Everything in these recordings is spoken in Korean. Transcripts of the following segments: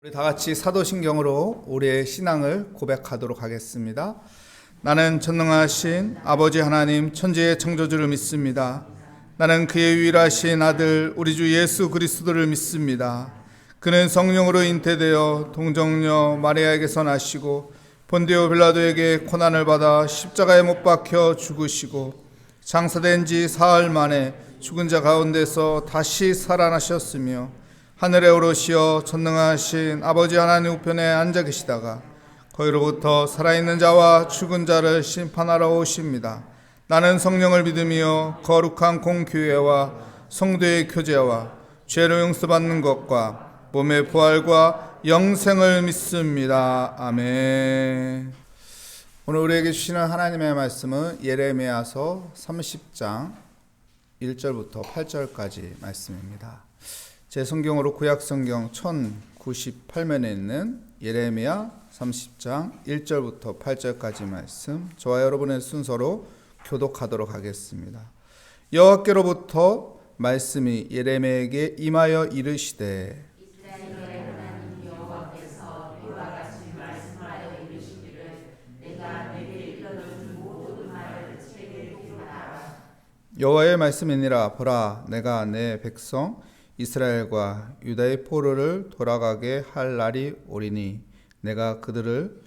우리 다 같이 사도신경으로 우리의 신앙을 고백하도록 하겠습니다. 나는 전능하신 아버지 하나님 천지의 창조주를 믿습니다. 나는 그의 유일하신 아들 우리 주 예수 그리스도를 믿습니다. 그는 성령으로 잉태되어 동정녀 마리아에게서 나시고 본디오 빌라도에게 고난을 받아 십자가에 못 박혀 죽으시고 장사된 지 사흘 만에 죽은 자 가운데서 다시 살아나셨으며 하늘에 오르시어 전능하신 아버지 하나님 우편에 앉아 계시다가 거기로부터 살아있는 자와 죽은 자를 심판하러 오십니다. 나는 성령을 믿으며 거룩한 공교회와 성도의 교제와 죄를 용서받는 것과 몸의 부활과 영생을 믿습니다. 아멘. 오늘 우리에게 주시는 하나님의 말씀은 예레미야서 30장 1절부터 8절까지 말씀입니다. 제 성경으로 구약성경 1098면에 있는 예레미야 30장 1절부터 8절까지 말씀, 저와 여러분의 순서로 교독하도록 하겠습니다. 여호와께로부터 말씀이 예레미야에게 임하여 이르시되 이스라엘의 하나님 여호와께서 이와 같이 말씀하여 이르시기를 내가 내게 일러준 모든 말을 책에 기록하라. 여호와의 말씀이니라. 보라, 내가 내 백성 이스라엘과 유다의 포로를 돌아가게 할 날이 오리니 내가 그들을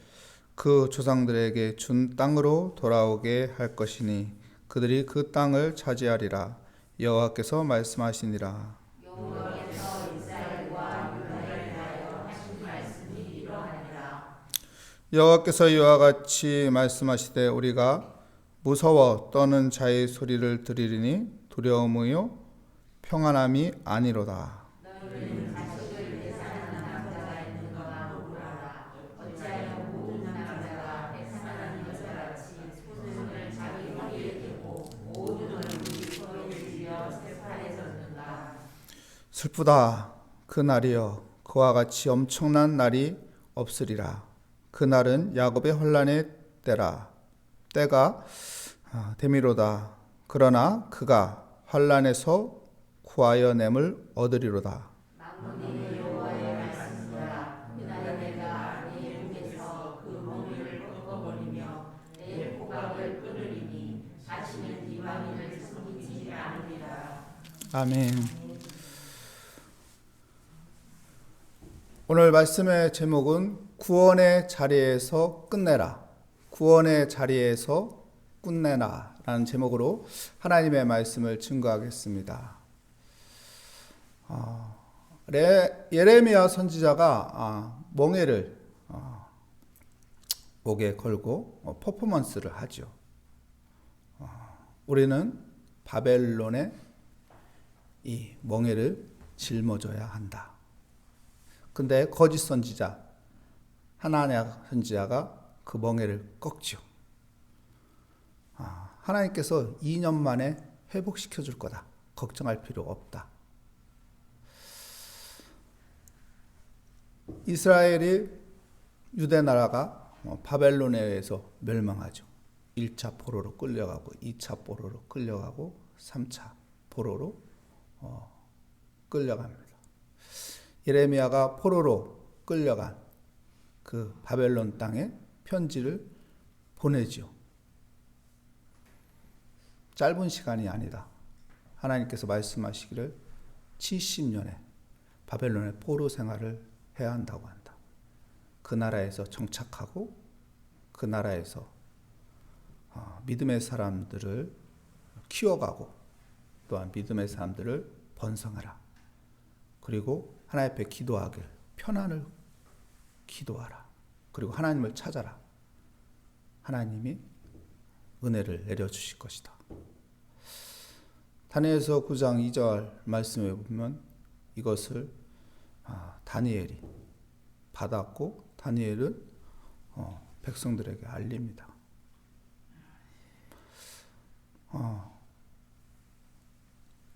그 조상들에게 준 땅으로 돌아오게 할 것이니 그들이 그 땅을 차지하리라. 여호와께서 말씀하시니라. 여호와께서 이스라엘과 유다에 대하여 하신 말씀이 이러하니라. 여호와께서 이와 같이 말씀하시되 우리가 무서워 떠는 자의 소리를 들으리니 두려움이요 평안함이 아니로다. 너희는 자식을 배상하는 남자가 있는 거나 모르라. 어찌하여 모든 남자가 배상하는 여자같이 손을 자기 허리에 대고 모든 얼굴이 거리지어 새파래졌는가. 슬프다. 그 날이여, 그와 같이 엄청난 날이 없으리라. 그 날은 야곱의 혼란의 때가 되미로다. 그러나 그가 환란에서 구하여 냄을 얻으리로다. 만군의 여호와의 말씀이라. 그날에 내가 내 목에서 그 멍에를 꺾어버리며 내 호각을 끊으리니 다시는 이방인을 섬기지 않으리라. 아멘. 오늘 말씀의 제목은 구원의 자리에서 끝내라. 구원의 자리에서 끝내라 라는 제목으로 하나님의 말씀을 증거하겠습니다. 예레미야 선지자가 멍에를 목에 걸고 퍼포먼스를 하죠. 우리는 바벨론의 이 멍에를 짊어져야 한다. 근데 거짓 선지자 하나냐 선지자가 그 멍에를 꺾죠. 하나님께서 2년 만에 회복시켜 줄 거다. 걱정할 필요 없다. 이스라엘이 유대 나라가 바벨론에 의해서 멸망하죠. 1차 포로로 끌려가고 2차 포로로 끌려가고 3차 포로로 끌려갑니다. 예레미야가 포로로 끌려간 그 바벨론 땅에 편지를 보내죠. 짧은 시간이 아니다. 하나님께서 말씀하시기를 70년의 바벨론의 포로 생활을 해야 한다고 한다. 그 나라에서 정착하고 그 나라에서 믿음의 사람들을 키워가고 또한 믿음의 사람들을 번성하라. 그리고 하나님 앞에 기도하길 편안을 기도하라. 그리고 하나님을 찾아라. 하나님이 은혜를 내려주실 것이다. 다니엘서 9장 2절 말씀에 보면 이것을 다니엘이 받았고 다니엘은 백성들에게 알립니다.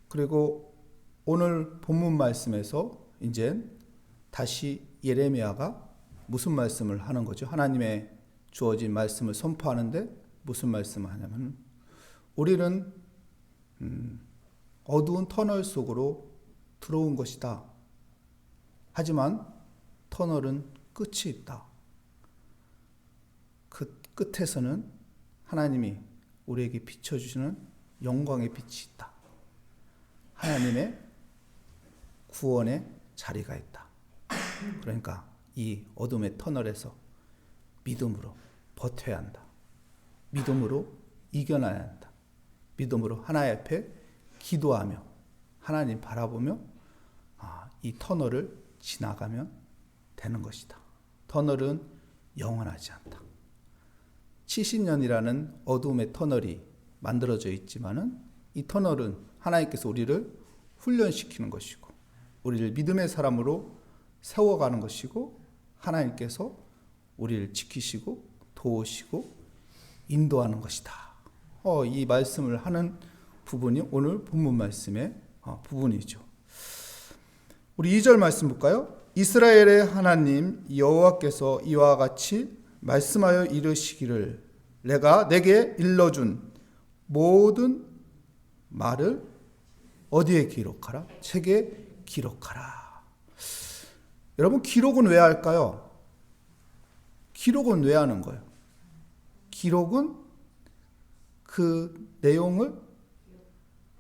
그리고 오늘 본문 말씀에서 이제 다시 예레미야가 무슨 말씀을 하는 거죠? 하나님의 주어진 말씀을 선포하는데 무슨 말씀을 하냐면 우리는 어두운 터널 속으로 들어온 것이다. 하지만 터널은 끝이 있다. 그 끝에서는 하나님이 우리에게 비춰주시는 영광의 빛이 있다. 하나님의 구원의 자리가 있다. 그러니까 이 어둠의 터널에서 믿음으로 버텨야 한다. 믿음으로 이겨나야 한다. 믿음으로 하나님 앞에 기도하며 하나님 바라보며 이 터널을 지나가면 되는 것이다. 터널은 영원하지 않다. 70년이라는 어둠의 터널이 만들어져 있지만은 이 터널은 하나님께서 우리를 훈련시키는 것이고 우리를 믿음의 사람으로 세워가는 것이고 하나님께서 우리를 지키시고 도우시고 인도하는 것이다. 이 말씀을 하는 부분이 오늘 본문 말씀의 부분이죠. 우리 2절 말씀 볼까요? 이스라엘의 하나님 여호와께서 이와 같이 말씀하여 이르시기를 내가 내게 일러준 모든 말을 어디에 기록하라? 책에 기록하라. 여러분, 기록은 왜 할까요? 기록은 왜 하는 거예요? 기록은 그 내용을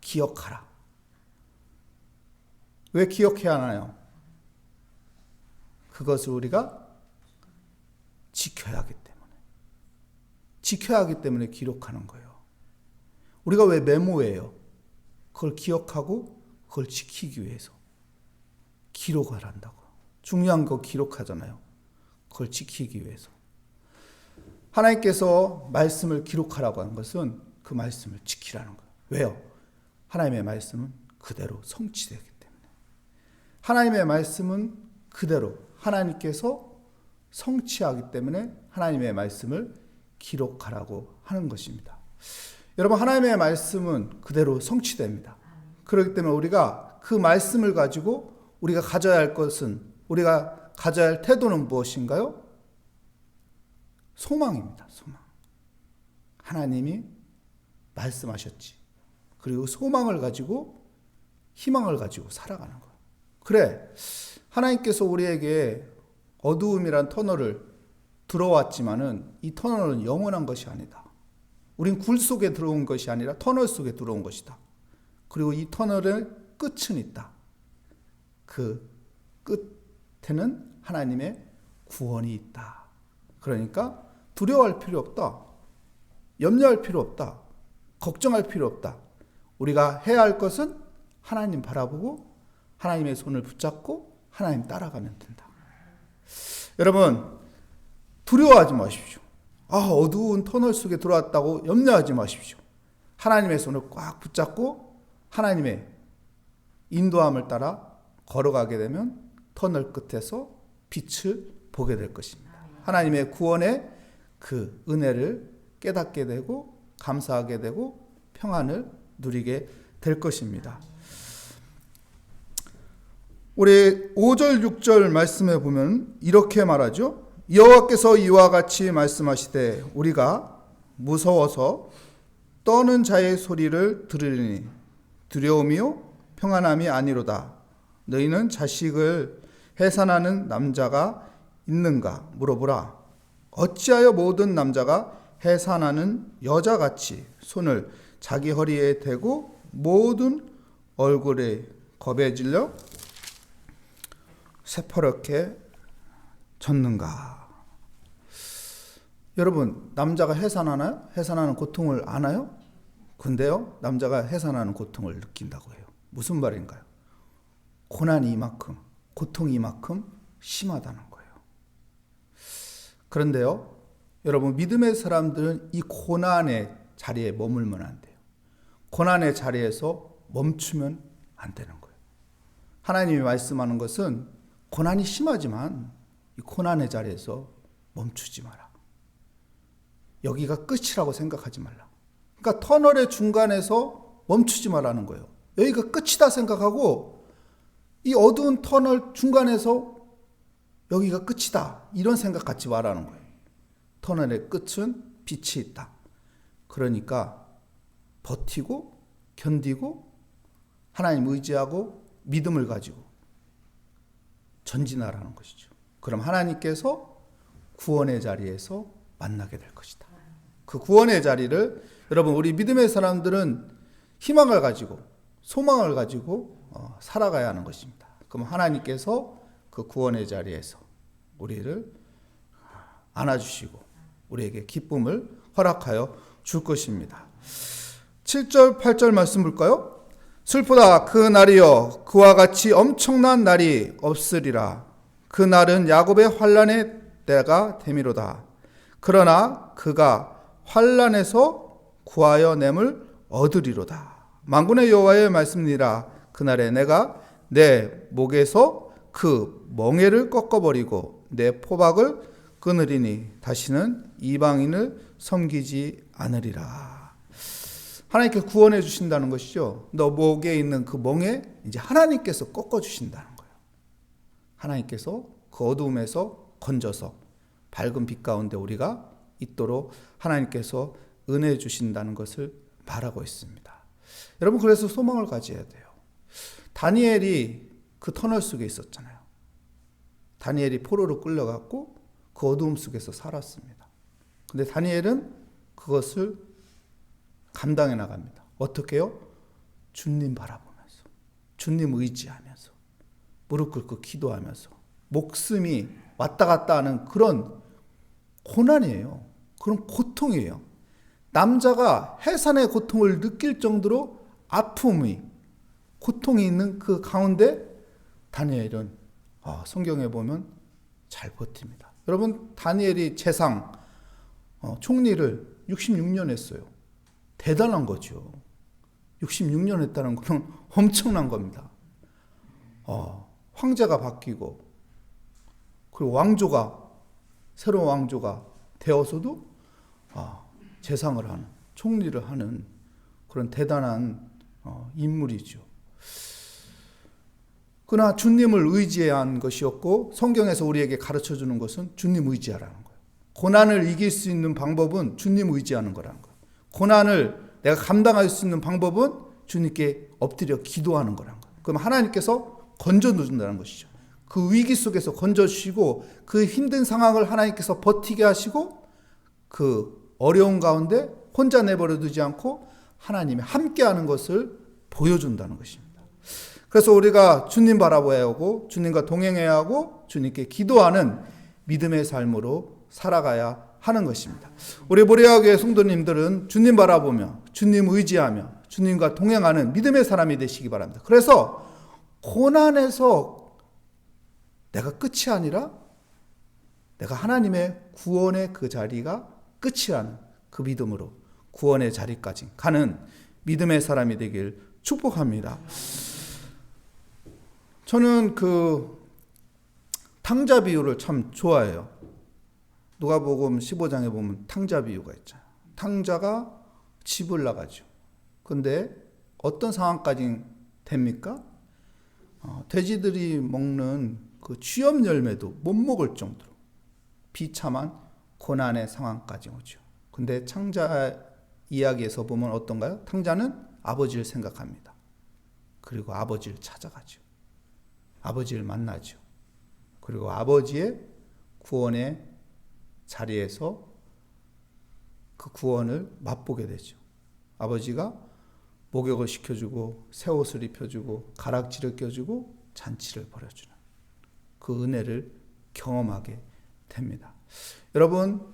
기억하라. 왜 기억해야 하나요? 그것을 우리가 지켜야 하기 때문에. 지켜야 하기 때문에 기록하는 거예요. 우리가 왜 메모해요? 그걸 기억하고 그걸 지키기 위해서 기록을 한다고. 중요한 거 기록하잖아요. 그걸 지키기 위해서. 하나님께서 말씀을 기록하라고 한 것은 그 말씀을 지키라는 거예요. 왜요? 하나님의 말씀은 그대로 성취되기 때문에. 하나님의 말씀은 그대로 하나님께서 성취하기 때문에 하나님의 말씀을 기록하라고 하는 것입니다. 여러분, 하나님의 말씀은 그대로 성취됩니다. 그렇기 때문에 우리가 그 말씀을 가지고 우리가 가져야 할 것은, 우리가 가져야 할 태도는 무엇인가요? 소망입니다. 소망. 하나님이 말씀하셨지. 그리고 소망을 가지고 희망을 가지고 살아가는 거예요. 그래, 하나님께서 우리에게 어두움이란 터널을 들어왔지만은 이 터널은 영원한 것이 아니다. 우린 굴 속에 들어온 것이 아니라 터널 속에 들어온 것이다. 그리고 이 터널의 끝은 있다. 그 끝에는 하나님의 구원이 있다. 그러니까 두려워할 필요 없다. 염려할 필요 없다. 걱정할 필요 없다. 우리가 해야 할 것은 하나님 바라보고 하나님의 손을 붙잡고 하나님 따라가면 된다. 여러분, 두려워하지 마십시오. 어두운 터널 속에 들어왔다고 염려하지 마십시오. 하나님의 손을 꽉 붙잡고 하나님의 인도함을 따라 걸어가게 되면 터널 끝에서 빛을 보게 될 것입니다. 하나님의 구원의 그 은혜를 깨닫게 되고 감사하게 되고 평안을 누리게 될 것입니다. 우리 5절 6절 말씀에 보면 이렇게 말하죠. 여호와께서 이와 같이 말씀하시되 우리가 무서워서 떠는 자의 소리를 들으리니 두려움이요 평안함이 아니로다. 너희는 자식을 해산하는 남자가 있는가 물어보라. 어찌하여 모든 남자가 해산하는 여자같이 손을 자기 허리에 대고 모든 얼굴에 겁에 질려 새파랗게 젖는가. 여러분, 남자가 해산하나요? 해산하는 고통을 아나요? 근데요, 남자가 해산하는 고통을 느낀다고 해요. 무슨 말인가요? 고난이 이만큼, 고통이 이만큼 심하다는 거예요. 그런데요, 여러분, 믿음의 사람들은 이 고난의 자리에 머물면 안 돼요. 고난의 자리에서 멈추면 안 되는 거예요. 하나님이 말씀하는 것은 고난이 심하지만 이 고난의 자리에서 멈추지 마라. 여기가 끝이라고 생각하지 말라. 그러니까 터널의 중간에서 멈추지 말라는 거예요. 여기가 끝이다 생각하고 이 어두운 터널 중간에서 여기가 끝이다 이런 생각 갖지 말라는 거예요. 터널의 끝은 빛이 있다. 그러니까 버티고 견디고 하나님 의지하고 믿음을 가지고 전진하라는 것이죠. 그럼 하나님께서 구원의 자리에서 만나게 될 것이다. 그 구원의 자리를 여러분 우리 믿음의 사람들은 희망을 가지고 소망을 가지고 살아가야 하는 것입니다. 그럼 하나님께서 그 구원의 자리에서 우리를 안아주시고 우리에게 기쁨을 허락하여 줄 것입니다. 7절 8절 말씀 볼까요? 슬프다 그 날이여 그와 같이 엄청난 날이 없으리라. 그 날은 야곱의 환난의 때가 되미로다. 그러나 그가 환난에서 구하여 냄을 얻으리로다. 만군의 여호와의 말씀이니라. 그날에 내가 내 목에서 그 멍에를 꺾어버리고 내 포박을 끊으리니 다시는 이방인을 섬기지 않으리라. 하나님께 구원해 주신다는 것이죠. 너 목에 있는 그 멍에 이제 하나님께서 꺾어 주신다는 거예요. 하나님께서 그 어두움에서 건져서 밝은 빛 가운데 우리가 있도록 하나님께서 은혜 주신다는 것을 말하고 있습니다. 여러분 그래서 소망을 가져야 돼요. 다니엘이 그 터널 속에 있었잖아요. 다니엘이 포로로 끌려갔고 그 어두움 속에서 살았습니다. 근데 다니엘은 그것을 감당해 나갑니다. 어떻게 해요? 주님 바라보면서, 주님 의지하면서, 무릎 꿇고 기도하면서 목숨이 왔다 갔다 하는 그런 고난이에요. 그런 고통이에요. 남자가 해산의 고통을 느낄 정도로 아픔이, 고통이 있는 그 가운데 다니엘은 성경에 보면 잘 버팁니다. 여러분 다니엘이 재상 총리를 66년 했어요. 대단한 거죠. 66년 했다는 것은 엄청난 겁니다. 황제가 바뀌고 그리고 왕조가 새로운 왕조가 되어서도 재상을 하는 총리를 하는 그런 대단한 인물이죠. 그러나 주님을 의지한 것이었고 성경에서 우리에게 가르쳐주는 것은 주님 의지하라는 거예요. 고난을 이길 수 있는 방법은 주님 의지하는 거라는 거예요. 고난을 내가 감당할 수 있는 방법은 주님께 엎드려 기도하는 거라는 거예요. 그럼 하나님께서 건져준다는 것이죠. 그 위기 속에서 건져주시고 그 힘든 상황을 하나님께서 버티게 하시고 그 어려운 가운데 혼자 내버려 두지 않고 하나님이 함께하는 것을 보여준다는 것입니다. 그래서 우리가 주님 바라봐야 하고 주님과 동행해야 하고 주님께 기도하는 믿음의 삶으로 살아가야 하는 것입니다. 우리 모래아교회 성도님들은 주님 바라보며 주님 의지하며 주님과 동행하는 믿음의 사람이 되시기 바랍니다. 그래서 고난에서 내가 끝이 아니라 내가 하나님의 구원의 그 자리가 끝이라는 그 믿음으로 구원의 자리까지 가는 믿음의 사람이 되길 축복합니다. 저는 그 탕자 비유를 참 좋아해요. 누가복음 15장에 보면 탕자 비유가 있잖아요. 탕자가 집을 나가죠. 근데 어떤 상황까지 됩니까? 돼지들이 먹는 그 취업 열매도 못 먹을 정도로 비참한 고난의 상황까지 오죠. 근데 탕자 이야기에서 보면 어떤가요? 탕자는 아버지를 생각합니다. 그리고 아버지를 찾아가죠. 아버지를 만나죠. 그리고 아버지의 구원의 자리에서 그 구원을 맛보게 되죠. 아버지가 목욕을 시켜주고 새 옷을 입혀주고 가락지를 껴주고 잔치를 벌여주는 그 은혜를 경험하게 됩니다. 여러분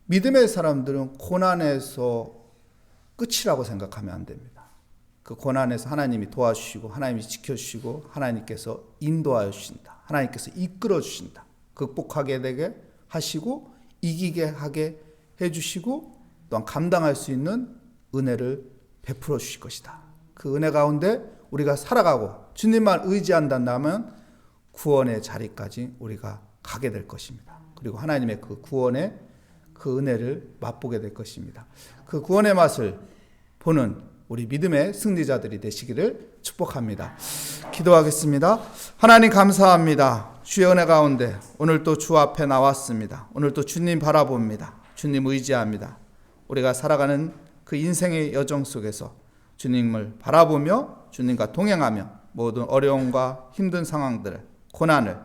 믿음의 사람들은 고난에서 끝이라고 생각하면 안 됩니다. 그 고난에서 하나님이 도와주시고 하나님이 지켜주시고 하나님께서 인도하여 주신다. 하나님께서 이끌어 주신다. 극복하게 되게 하시고 이기게 하게 해주시고 또한 감당할 수 있는 은혜를 베풀어 주실 것이다. 그 은혜 가운데 우리가 살아가고 주님만 의지한다면 구원의 자리까지 우리가 가게 될 것입니다. 그리고 하나님의 그 구원의 그 은혜를 맛보게 될 것입니다. 그 구원의 맛을 보는 우리 믿음의 승리자들이 되시기를 축복합니다. 기도하겠습니다. 하나님 감사합니다. 주의 은혜 가운데 오늘 또 주 앞에 나왔습니다. 오늘 또 주님 바라봅니다. 주님 의지합니다. 우리가 살아가는 그 인생의 여정 속에서 주님을 바라보며 주님과 동행하며 모든 어려움과 힘든 상황들을 고난을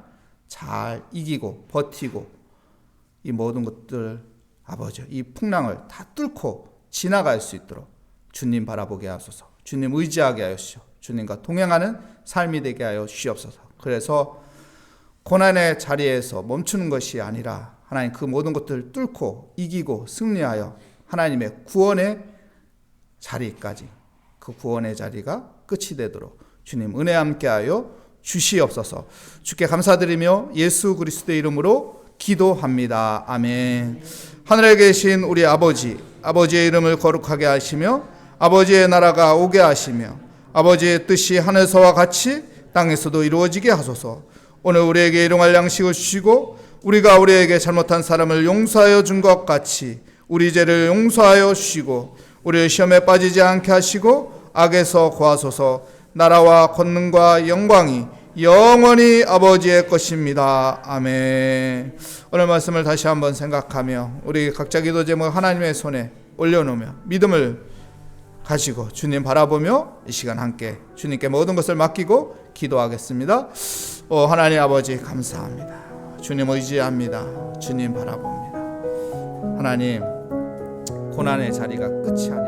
잘 이기고 버티고 이 모든 것들 아버지 이 풍랑을 다 뚫고 지나갈 수 있도록 주님 바라보게 하소서. 주님 의지하게 하시오. 주님과 동행하는 삶이 되게 하여 주시옵소서. 그래서 고난의 자리에서 멈추는 것이 아니라 하나님 그 모든 것들을 뚫고 이기고 승리하여 하나님의 구원의 자리까지 그 구원의 자리가 끝이 되도록 주님 은혜 함께하여 주시옵소서. 주께 감사드리며 예수 그리스도의 이름으로 기도합니다. 아멘. 하늘에 계신 우리 아버지, 아버지의 이름을 거룩하게 하시며 아버지의 나라가 오게 하시며 아버지의 뜻이 하늘에서와 같이 땅에서도 이루어지게 하소서. 오늘 우리에게 일용할 양식을 주시고 우리가 우리에게 잘못한 사람을 용서하여 준 것 같이 우리 죄를 용서하여 주시고 우리를 시험에 빠지지 않게 하시고 악에서 구하소서. 나라와 권능과 영광이 영원히 아버지의 것입니다. 아멘. 오늘 말씀을 다시 한번 생각하며 우리 각자 기도 제목 하나님의 손에 올려놓으며 믿음을 가지고 주님 바라보며 이 시간 함께 주님께 모든 것을 맡기고 기도하겠습니다. 하나님 아버지 감사합니다. 주님 의지합니다. 주님 바라봅니다. 하나님 고난의 자리가 끝이 아닙니다.